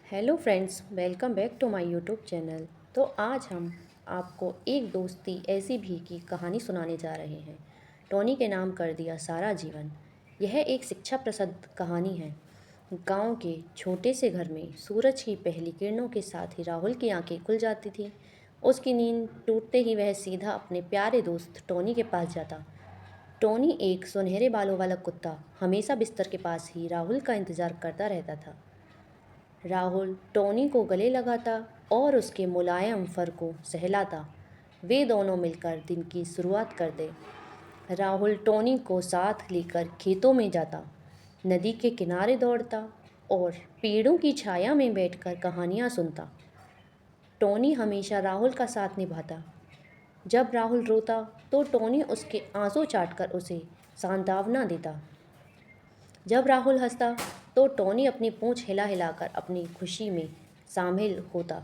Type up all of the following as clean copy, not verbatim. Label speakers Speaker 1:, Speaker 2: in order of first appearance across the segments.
Speaker 1: Hello friends, welcome back to my YouTube channel. तो आज हम आपको एक दोस्ती ऐसी भी की कहानी सुनाने जा रहे हैं। टोनी के नाम कर दिया सारा जीवन। यह एक शिक्षा प्रसिद्ध कहानी है। गांव के छोटे से घर में सूरज की पहली किरणों के साथ ही राहुल की आंखें खुल जाती थी। उसकी नींद टूटते ही वह सीधा अपने प्यारे दोस्त टोनी के पास जाता। टोनी एक सुनहरे बालों वाला कुत्ता हमेशा बिस्तर के पास ही राहुल का इंतजार करता रहता था। राहुल टोनी को गले लगाता और उसके मुलायम फर को सहलाता। वे दोनों मिलकर दिन की शुरुआत करते। राहुल टोनी को साथ लेकर खेतों में जाता, नदी के किनारे दौड़ता और पेड़ों की छाया में बैठकर कहानियाँ सुनता। टोनी हमेशा राहुल का साथ निभाता। जब राहुल रोता तो टोनी उसके आंसू चाटकर उसे सांत्वना देता। जब राहुल हंसता तो टोनी अपनी पूंछ हिला हिलाकर अपनी खुशी में शामिल होता।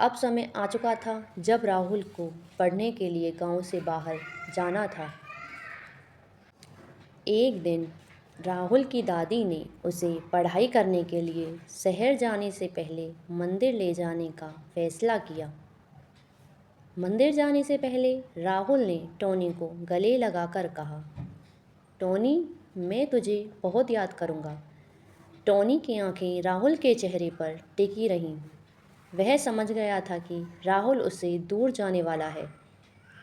Speaker 1: अब समय आ चुका था जब राहुल को पढ़ने के लिए गांव से बाहर जाना था। एक दिन राहुल की दादी ने उसे पढ़ाई करने के लिए शहर जाने से पहले मंदिर ले जाने का फैसला किया। मंदिर जाने से पहले राहुल ने टोनी को गले लगाकर कहा, टोनी, मैं तुझे बहुत याद करूँगा। टोनी की आंखें राहुल के चेहरे पर टिकी रहीं। वह समझ गया था कि राहुल उससे दूर जाने वाला है।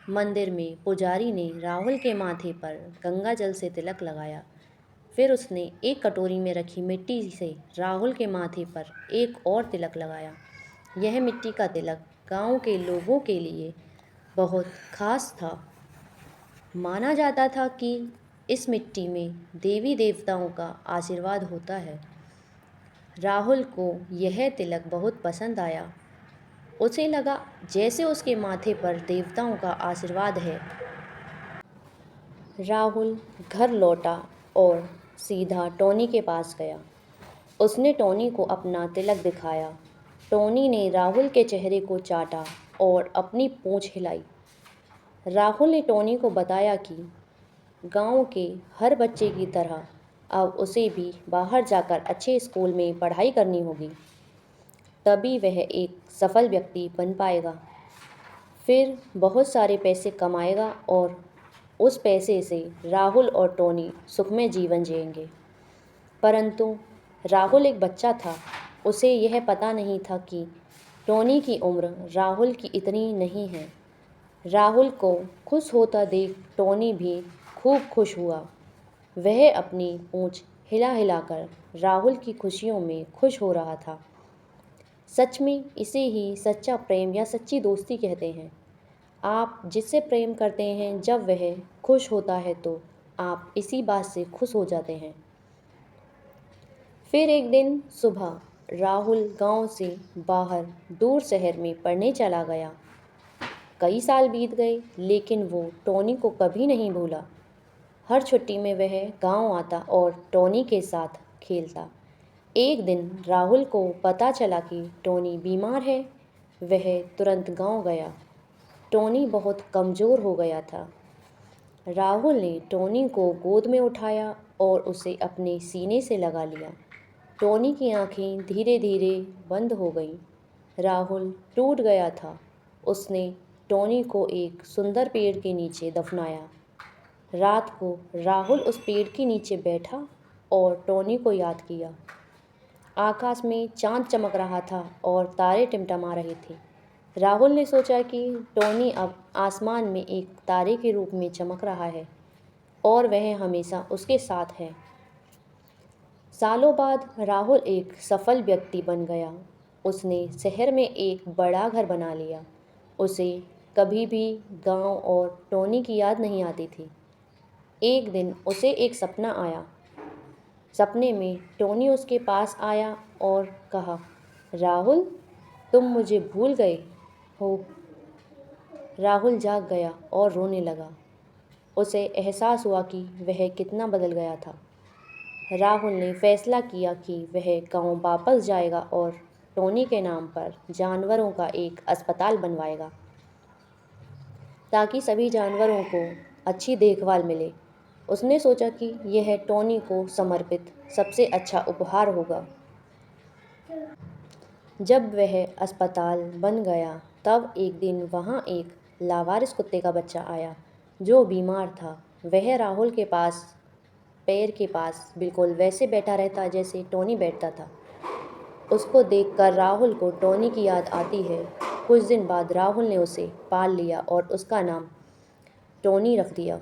Speaker 1: मंदिर में पुजारी ने राहुल के माथे पर गंगा जल से तिलक लगाया। फिर उसने एक कटोरी में रखी मिट्टी से राहुल के माथे पर एक और तिलक लगाया। यह मिट्टी का तिलक गांव के लोगों के लिए बहुत खास था। माना जाता था कि इस मिट्टी में देवी देवताओं का आशीर्वाद होता है। राहुल को यह तिलक बहुत पसंद आया। उसे लगा जैसे उसके माथे पर देवताओं का आशीर्वाद है। राहुल घर लौटा और सीधा टोनी के पास गया। उसने टोनी को अपना तिलक दिखाया। टोनी ने राहुल के चेहरे को चाटा और अपनी पूंछ हिलाई। राहुल ने टोनी को बताया कि गांव के हर बच्चे की तरह अब उसे भी बाहर जाकर अच्छे स्कूल में पढ़ाई करनी होगी, तभी वह एक सफल व्यक्ति बन पाएगा। फिर बहुत सारे पैसे कमाएगा और उस पैसे से राहुल और टोनी सुखमय जीवन जिएंगे। परंतु राहुल एक बच्चा था। उसे यह पता नहीं था कि टोनी की उम्र राहुल की इतनी नहीं है। राहुल को खुश होता देख टोनी भी खूब खुश हुआ। वह अपनी पूंछ हिला हिलाकर राहुल की खुशियों में खुश हो रहा था। सच में इसे ही सच्चा प्रेम या सच्ची दोस्ती कहते हैं। आप जिससे प्रेम करते हैं, जब वह खुश होता है तो आप इसी बात से खुश हो जाते हैं। फिर एक दिन सुबह राहुल गांव से बाहर दूर शहर में पढ़ने चला गया। कई साल बीत गए लेकिन वो टोनी को कभी नहीं भूला। हर छुट्टी में वह गांव आता और टोनी के साथ खेलता। एक दिन राहुल को पता चला कि टोनी बीमार है। वह तुरंत गांव गया। टोनी बहुत कमज़ोर हो गया था। राहुल ने टोनी को गोद में उठाया और उसे अपने सीने से लगा लिया। टोनी की आंखें धीरे धीरे बंद हो गईं। राहुल टूट गया था। उसने टोनी को एक सुंदर पेड़ के नीचे दफनाया। रात को राहुल उस पेड़ के नीचे बैठा और टोनी को याद किया। आकाश में चांद चमक रहा था और तारे टिमटिमा रहे थे। राहुल ने सोचा कि टोनी अब आसमान में एक तारे के रूप में चमक रहा है और वह हमेशा उसके साथ है। सालों बाद राहुल एक सफल व्यक्ति बन गया। उसने शहर में एक बड़ा घर बना लिया। उसे कभी भी गांव और टोनी की याद नहीं आती थी। एक दिन उसे एक सपना आया। सपने में टोनी उसके पास आया और कहा, राहुल, तुम मुझे भूल गए हो। राहुल जाग गया और रोने लगा। उसे एहसास हुआ कि वह कितना बदल गया था। राहुल ने फैसला किया कि वह गांव वापस जाएगा और टोनी के नाम पर जानवरों का एक अस्पताल बनवाएगा, ताकि सभी जानवरों को अच्छी देखभाल मिले। उसने सोचा कि यह टोनी को समर्पित सबसे अच्छा उपहार होगा। जब वह अस्पताल बन गया तब एक दिन वहाँ एक लावारिस कुत्ते का बच्चा आया जो बीमार था। वह राहुल के पास पैर के पास बिल्कुल वैसे बैठा रहता जैसे टोनी बैठता था। उसको देखकर राहुल को टोनी की याद आती है। कुछ दिन बाद राहुल ने उसे पाल लिया और उसका नाम टोनी रख दिया।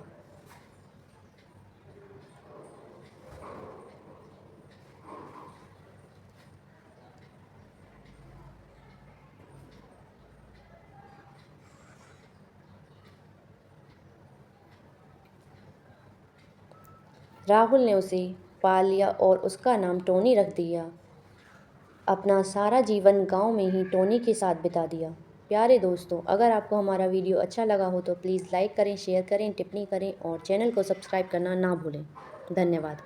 Speaker 1: राहुल ने उसे पाल लिया और उसका नाम टोनी रख दिया। अपना सारा जीवन गांव में ही टोनी के साथ बिता दिया। प्यारे दोस्तों, अगर आपको हमारा वीडियो अच्छा लगा हो तो प्लीज़ लाइक करें, शेयर करें, टिप्पणी करें और चैनल को सब्सक्राइब करना ना भूलें। धन्यवाद।